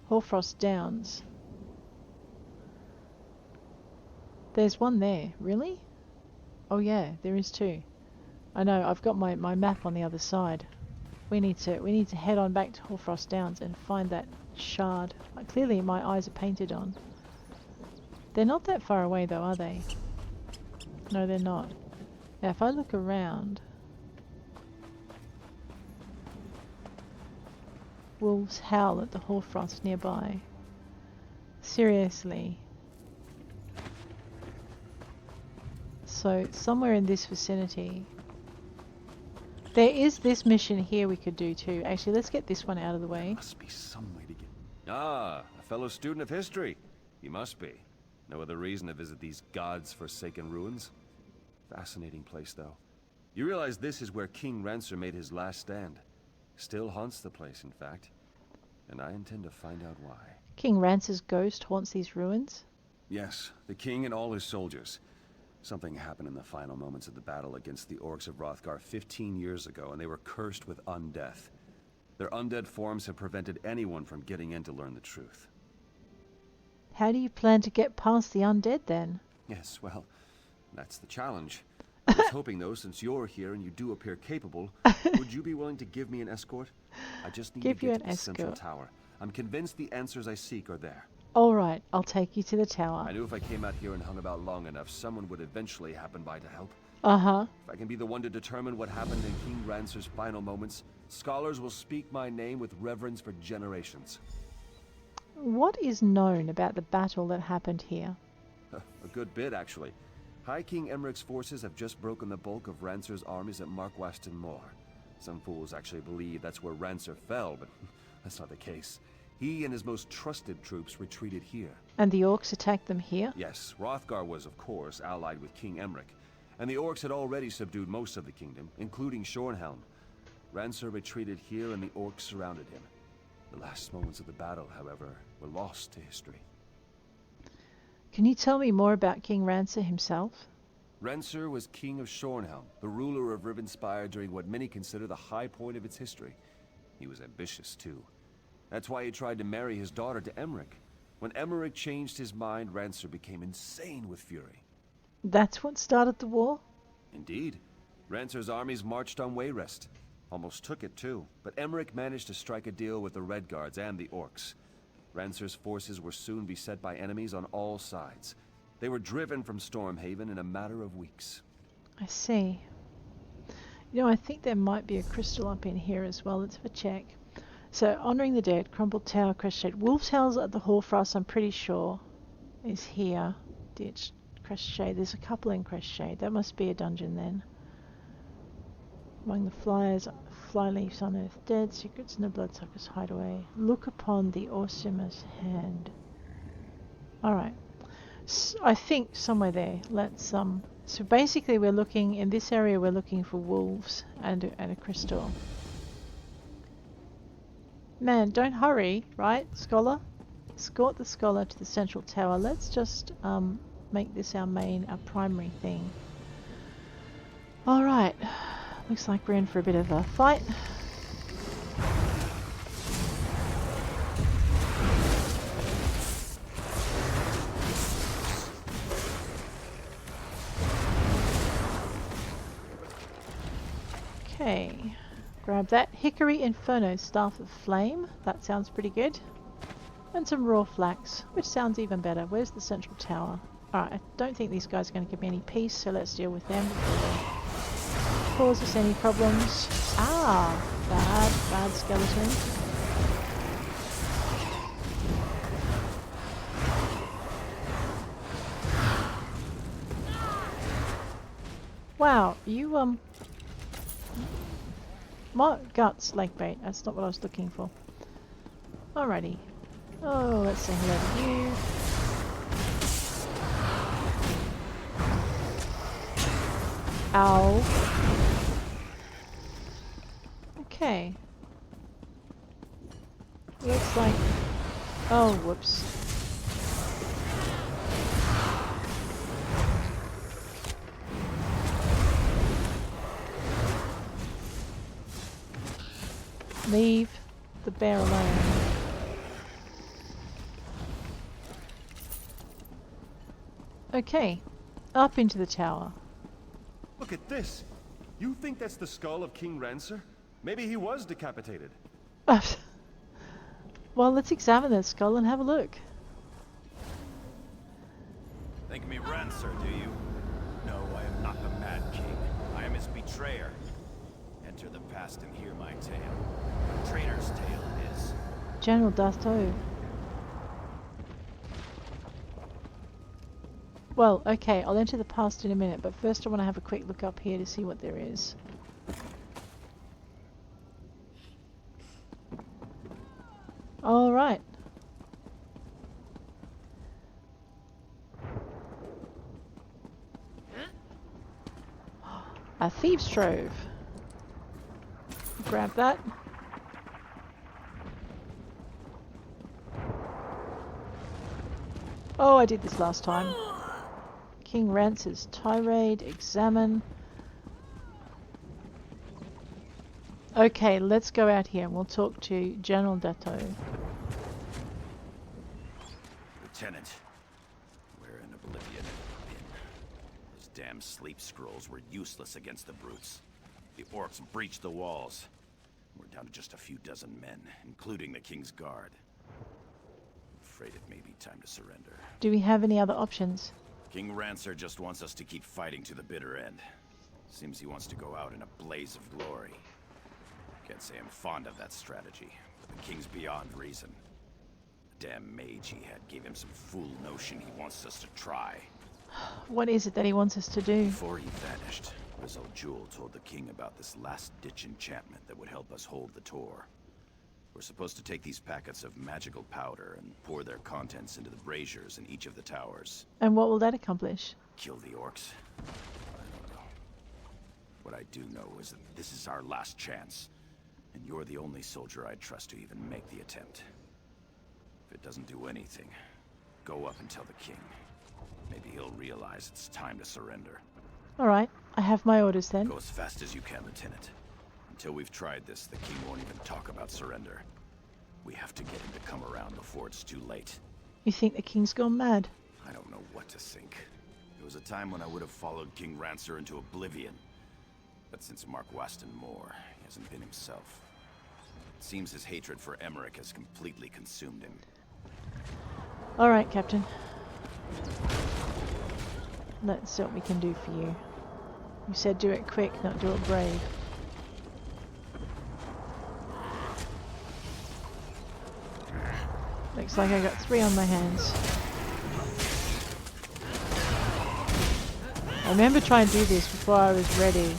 Hoarfrost Downs. There's one there. Really? Oh yeah, there is 2. I know, I've got my map on the other side. We need to head on back to Hoarfrost Downs and find that shard. Clearly my eyes are painted on. They're not that far away though, are they? No, they're not. Now if I look around... Wolves howl at the Hoarfrost nearby. Seriously. So, somewhere in this vicinity... There is this mission here we could do too. Actually, let's get this one out of the way. Must be some way to get... Ah, a fellow student of history. You must be. No other reason to visit these gods' forsaken ruins? Fascinating place, though. You realize this is where King Rancer made his last stand. Still haunts the place, in fact. And I intend to find out why. King Rancer's ghost haunts these ruins? Yes, the king and all his soldiers. Something happened in the final moments of the battle against the orcs of Hrothgar 15 years ago, and they were cursed with undeath. Their undead forms have prevented anyone from getting in to learn the truth. How do you plan to get past the undead then? Yes, well, that's the challenge. I was hoping though, since you're here and you do appear capable, would you be willing to give me an escort? I just need to get to the central tower. I'm convinced the answers I seek are there. Alright, I'll take you to the tower. I knew if I came out here and hung about long enough, someone would eventually happen by to help. Uh-huh. If I can be the one to determine what happened in King Rancer's final moments, scholars will speak my name with reverence for generations. What is known about the battle that happened here? A good bit, actually. High King Emmerich's forces have just broken the bulk of Rancer's armies at Markwaston Moor. Some fools actually believe that's where Rancer fell, but that's not the case. He and his most trusted troops retreated here. And the orcs attacked them here? Yes, Hrothgar was, of course, allied with King Emmerich, and the orcs had already subdued most of the kingdom, including Shornhelm. Rancer retreated here and the orcs surrounded him. The last moments of the battle, however, were lost to history. Can you tell me more about King Rancer himself? Rancer was king of Shornhelm, the ruler of Rivenspire during what many consider the high point of its history. He was ambitious, too. That's why he tried to marry his daughter to Emmerich. When Emmerich changed his mind, Rancer became insane with fury. That's what started the war? Indeed. Rancer's armies marched on Wayrest. Almost took it too, but Emmerich managed to strike a deal with the Red Guards and the Orcs. Rancer's forces were soon beset by enemies on all sides. They were driven from Stormhaven in a matter of weeks. I see. You know, I think there might be a crystal up in here as well. Let's have a check. So, Honouring the Dead, Crumbled Tower, Crest Shade. Wolf's Howls at the Hoarfrost, I'm pretty sure, is here. Ditch, Crest Shade. There's a couple in Crest Shade. That must be a dungeon then. Among the flyleaves unearthed dead, secrets in the bloodsucker's hideaway. Look upon the awesomer's hand. Alright. I think somewhere there. Let's so basically we're looking in this area, we're looking for wolves and a crystal. Man, don't hurry, right, Scholar? Escort the Scholar to the central tower. Let's just make this our primary thing. Alright. Looks like we're in for a bit of a fight. Okay, grab that Hickory Inferno Staff of Flame. That sounds pretty good. And some raw flax, which sounds even better. Where's the central tower? Alright, I don't think these guys are going to give me any peace, so let's deal with them before they cause us any problems. Ah, bad skeleton. Wow, you more guts, leg bait. That's not what I was looking for. Alrighty. Oh, let's say hello to you. Ow. Okay. Looks like... Oh, whoops. Leave the bear alone. Okay, up into the tower. Look at this! You think that's the skull of King Rancer? Maybe he was decapitated. Well, let's examine that skull and have a look. Think me Rancer, do you? No, I am not the Mad King. I am his betrayer. Enter the past and hear my tale. A traitor's tale it is. General D'Artaud. Well, okay, I'll enter the past in a minute, but first I want to have a quick look up here to see what there is. Alright. A thieves' trove. Grab that. Oh, I did this last time. King Rancer's tirade, examine. Okay, let's go out here and we'll talk to General D'Artaud. Lieutenant, we're in oblivion. Those damn sleep scrolls were useless against the brutes. The orcs breached the walls. We're down to just a few dozen men, including the King's Guard. I'm afraid it may be time to surrender. Do we have any other options? King Rancer just wants us to keep fighting to the bitter end. Seems he wants to go out in a blaze of glory. Can't say I'm fond of that strategy, but the King's beyond reason. The damn mage he had gave him some fool notion he wants us to try. What is it that he wants us to do? Before he vanished, Rizzo Jewel told the King about this last-ditch enchantment that would help us hold the Tor. We're supposed to take these packets of magical powder and pour their contents into the braziers in each of the towers. And what will that accomplish? Kill the orcs? I don't know. What I do know is that this is our last chance, and you're the only soldier I'd trust to even make the attempt. If it doesn't do anything, go up and tell the King. Maybe he'll realize it's time to surrender. Alright, I have my orders then. Go as fast as you can, Lieutenant. Until we've tried this, the King won't even talk about surrender. We have to get him to come around before it's too late. You think the King's gone mad? I don't know what to think. There was a time when I would have followed King Rancer into oblivion. But since Mark Waston Moore, hasn't been himself. It seems his hatred for Emmerich has completely consumed him. Alright, Captain. Let's see what we can do for you. You said do it quick, not do it brave. Looks like I got 3 on my hands. I remember trying to do this before I was ready.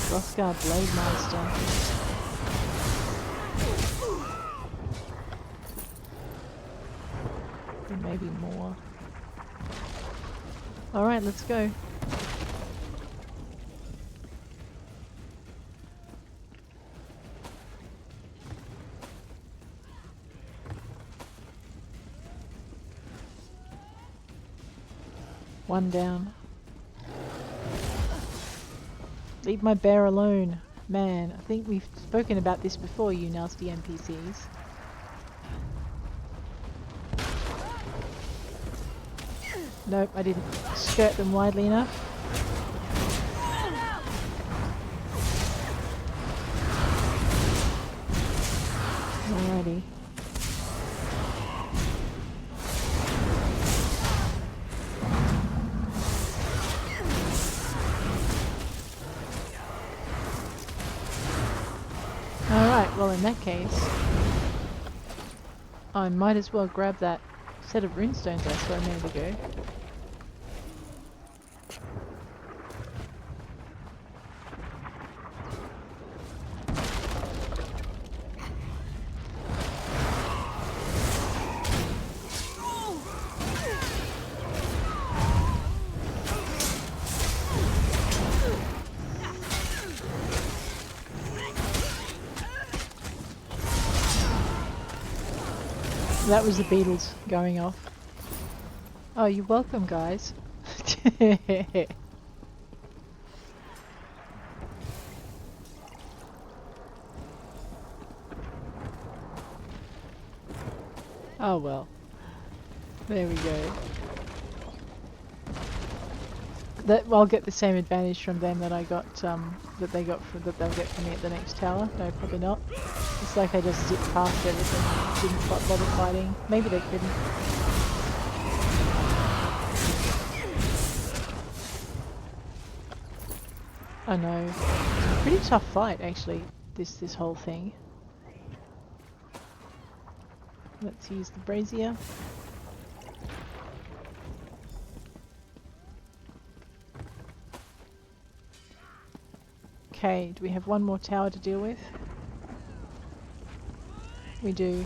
Rothgar Blade Master. There may be more. Alright, let's go. One down. Leave my bear alone. Man, I think we've spoken about this before, you nasty NPCs. Nope, I didn't skirt them widely enough. Alrighty. Alright, well in that case, I might as well grab that set of runestones I saw a minute ago. That was the Beatles going off. Oh, you're welcome, guys. Oh well. There we go. That I'll get the same advantage from them that I got that they'll get from me at the next tower. No, probably not. It's like I just zipped past everything and didn't bother fighting. Maybe they couldn't. I know. It's a pretty tough fight actually, this whole thing. Let's use the brazier. Okay, do we have one more tower to deal with? We do.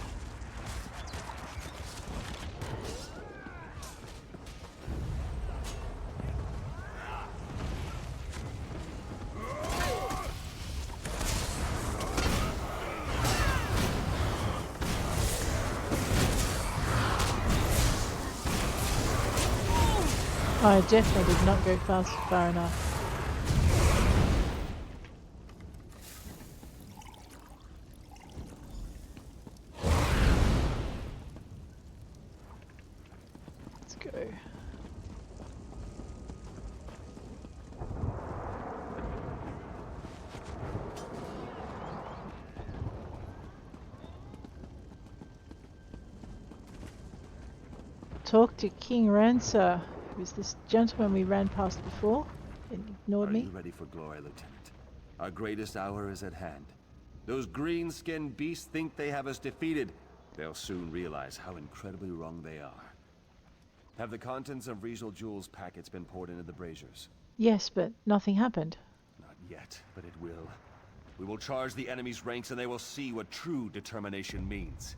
I definitely did not go far enough. Let's go. Talk to King Rancer. Was this gentleman we ran past before and ignored me? Are you ready for glory, Lieutenant? Our greatest hour is at hand. Those green-skinned beasts think they have us defeated. They'll soon realize how incredibly wrong they are. Have the contents of Riesel Jewel's packets been poured into the braziers? Yes, but nothing happened. Not yet, but it will. We will charge the enemy's ranks and they will see what true determination means.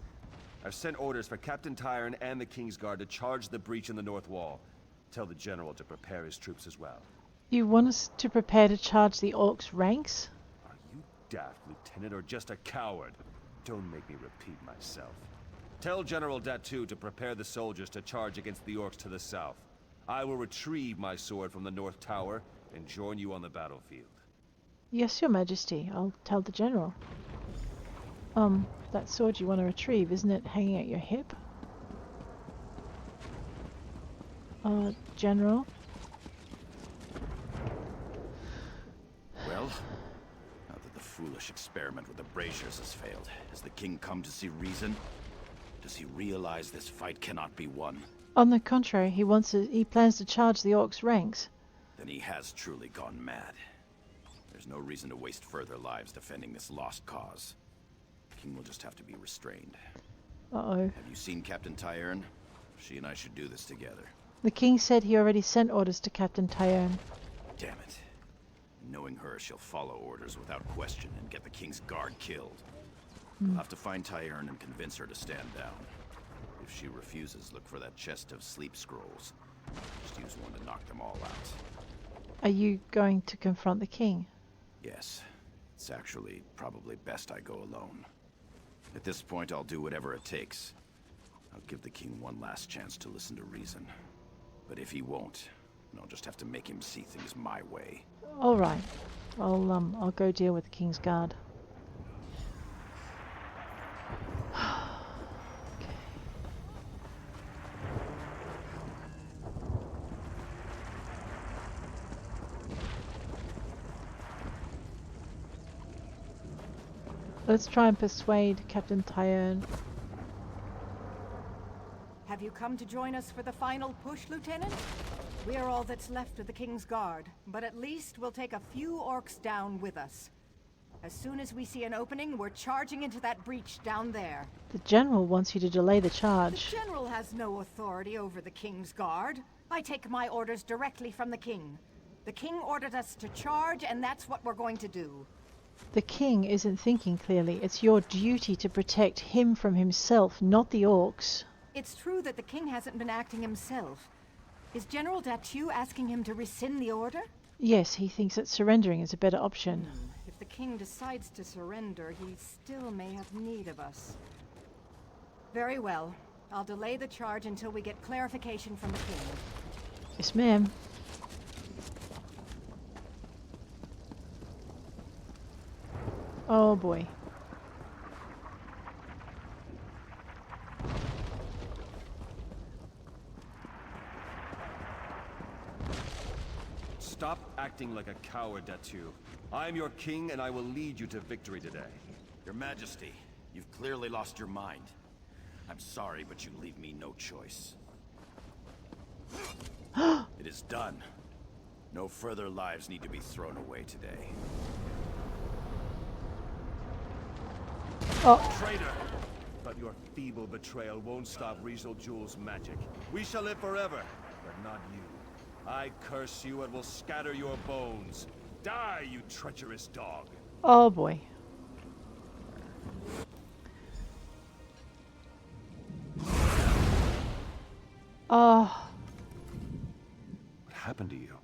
I've sent orders for Captain Tyron and the Kingsguard to charge the breach in the north wall. Tell the general to prepare his troops as well. You want us to prepare to charge the orcs' ranks? Are you daft, Lieutenant, or just a coward? Don't make me repeat myself. Tell General Datu to prepare the soldiers to charge against the orcs to the south. I will retrieve my sword from the north tower and join you on the battlefield. Yes, Your Majesty. I'll tell the general. That sword you want to retrieve, isn't it hanging at your hip? General? foolish experiment with the braziers has failed. Has the king come to see reason? Does he realize this fight cannot be won? On the contrary, he plans to charge the orcs' ranks. Then he has truly gone mad. There's no reason to waste further lives defending this lost cause. The king will just have to be restrained. Uh-oh. Have you seen Captain Tamrain? She and I should do this together. The king said he already sent orders to Captain Tamrain. Damn it. Knowing her, she'll follow orders without question and get the king's guard killed. You'll have to find Tamrain and convince her to stand down. If she refuses, look for that chest of sleep scrolls. Just use one to knock them all out. Are you going to confront the king? Yes. It's actually probably best I go alone. At this point, I'll do whatever it takes. I'll give the king one last chance to listen to reason. But if he won't, I'll just have to make him see things my way. All right. I'll go deal with the king's guard. Let's try and persuade Captain Tamrain. Have you come to join us for the final push, Lieutenant? We are all that's left of the King's Guard, but at least we'll take a few orcs down with us. As soon as we see an opening, we're charging into that breach down there. The general wants you to delay the charge. The general has no authority over the King's Guard. I take my orders directly from the King. The King ordered us to charge, and that's what we're going to do. The king isn't thinking clearly. It's your duty to protect him from himself, not the orcs. It's true that the king hasn't been acting himself. Is General Datu asking him to rescind the order? Yes, he thinks that surrendering is a better option. If the king decides to surrender, he still may have need of us. Very well. I'll delay the charge until we get clarification from the king. Yes, ma'am. Oh boy. Stop acting like a coward, Datu. I am your king, and I will lead you to victory today. Your Majesty, you've clearly lost your mind. I'm sorry, but you leave me no choice. It is done. No further lives need to be thrown away today. Oh. Traitor! But your feeble betrayal won't stop Rizal Jul's magic. We shall live forever, but not you. I curse you and will scatter your bones. Die, you treacherous dog! Oh boy. Oh. What happened to you?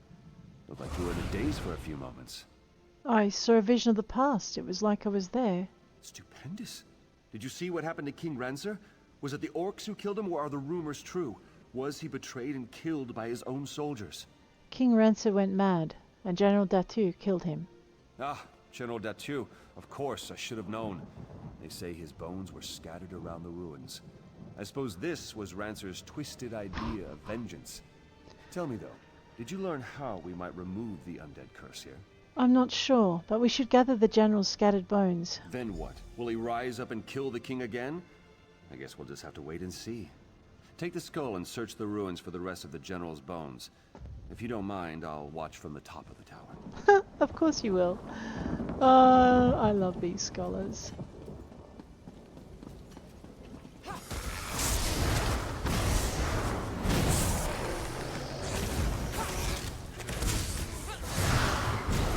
Looked like you were in a daze for a few moments. I saw a vision of the past. It was like I was there. Stupendous. Did you see what happened to King Rancer? Was it the orcs who killed him, or are the rumors true? Was he betrayed and killed by his own soldiers? King Rancer went mad, and General Datu killed him. Ah, General Datu. Of course, I should have known. They say his bones were scattered around the ruins. I suppose this was Rancer's twisted idea of vengeance. Tell me though, did you learn how we might remove the undead curse here? I'm not sure, but we should gather the general's scattered bones. Then what? Will he rise up and kill the king again? I guess we'll just have to wait and see. Take the skull and search the ruins for the rest of the general's bones. If you don't mind, I'll watch from the top of the tower. Of course you will. I love these scholars.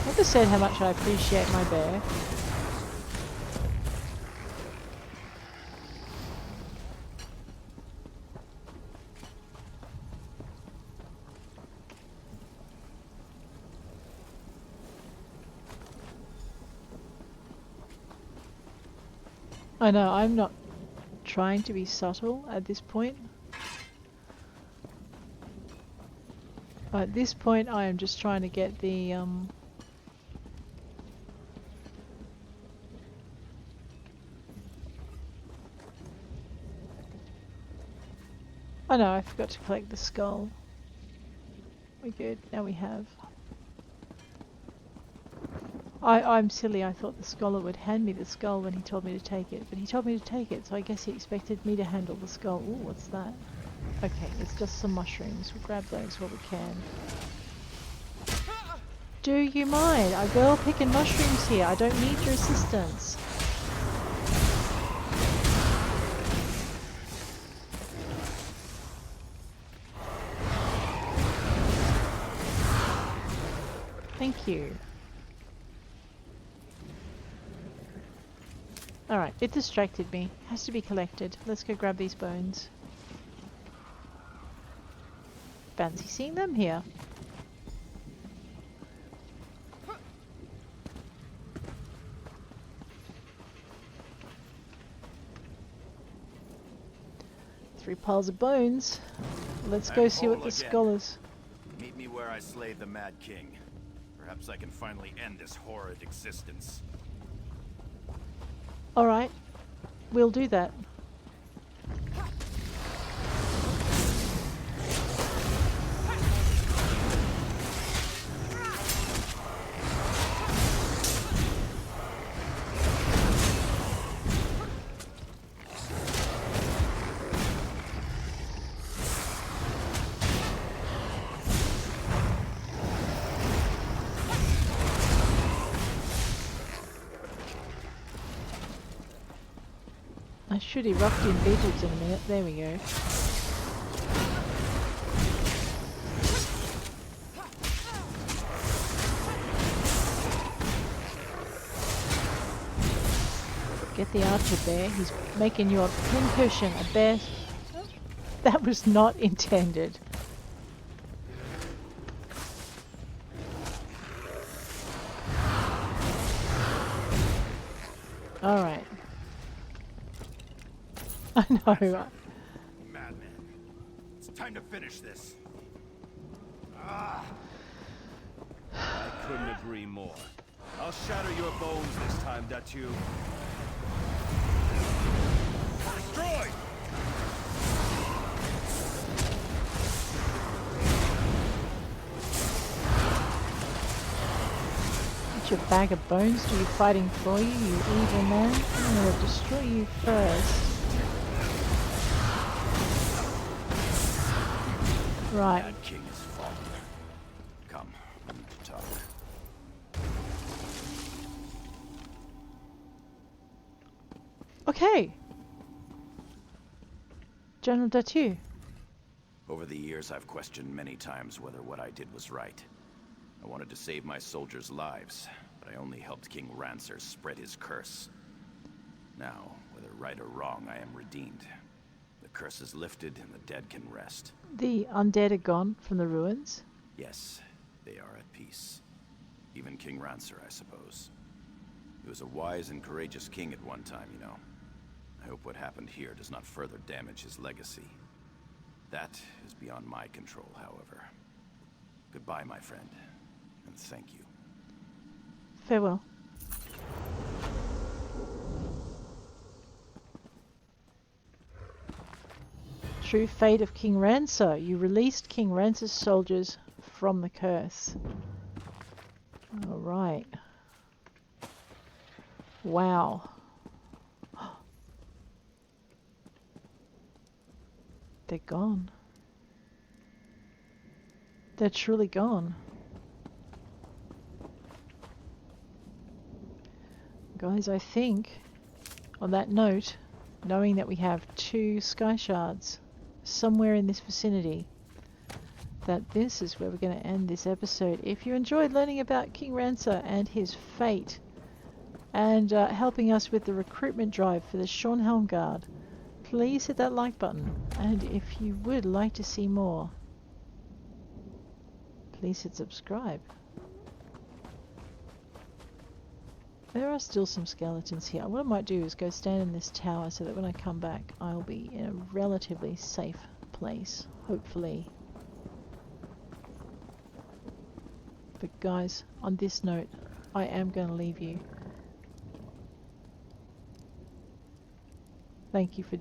I just said how much I appreciate my bear. I know, I'm not trying to be subtle at this point. At this point I am just trying to get the oh no, I forgot to collect the skull. We're good, now we have. I'm silly. I thought the scholar would hand me the skull when he told me to take it, but he told me to take it, so I guess he expected me to handle the skull. Ooh, what's that? Okay, it's just some mushrooms. We'll grab those while we can. Do you mind? I will picking mushrooms here. I don't need your assistance. Thank you. Alright, it distracted me. Has to be collected. Let's go grab these bones. Fancy seeing them here. Three piles of bones. Let's go see what the skull is. Meet me where I slay the Mad King. Perhaps I can finally end this horrid existence. Alright, we'll do that. I should erupt in beetles in a minute. There we go. Get the archer bear. He's making your pincushion a bear. That was not intended. Alright. I know. Madman. It's time to finish this. Ah. I couldn't agree more. I'll shatter your bones this time, Datu. Destroy! What's your bag of bones? Do you fighting for you, you evil man? I'm gonna destroy you first. Right. Mad King is fallen. Come, we need to talk. Okay. General Datu. Over the years, I've questioned many times whether what I did was right. I wanted to save my soldiers' lives, but I only helped King Rancer spread his curse. Now, whether right or wrong, I am redeemed. The curse is lifted and the dead can rest. The undead are gone from the ruins. Yes, they are at peace. Even King Rancer, I suppose. He was a wise and courageous king at one time, you know. I hope what happened here does not further damage his legacy. That is beyond my control, however. Goodbye, my friend, and thank you. Farewell. True fate of King Rancer. You released King Rancer's soldiers from the curse. Alright. Wow. They're gone. They're truly gone. Guys, I think, on that note, knowing that we have 2 sky shards somewhere in this vicinity, that this is where we're going to end this episode. If you enjoyed learning about King Rancer and his fate, and helping us with the recruitment drive for the Shornhelm Guard, please hit that like button. And if you would like to see more, please hit subscribe. There are still some skeletons here. What I might do is go stand in this tower so that when I come back I'll be in a relatively safe place, hopefully. But guys, on this note, I am going to leave you. Thank you for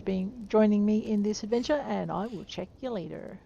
joining me in this adventure, and I will check you later.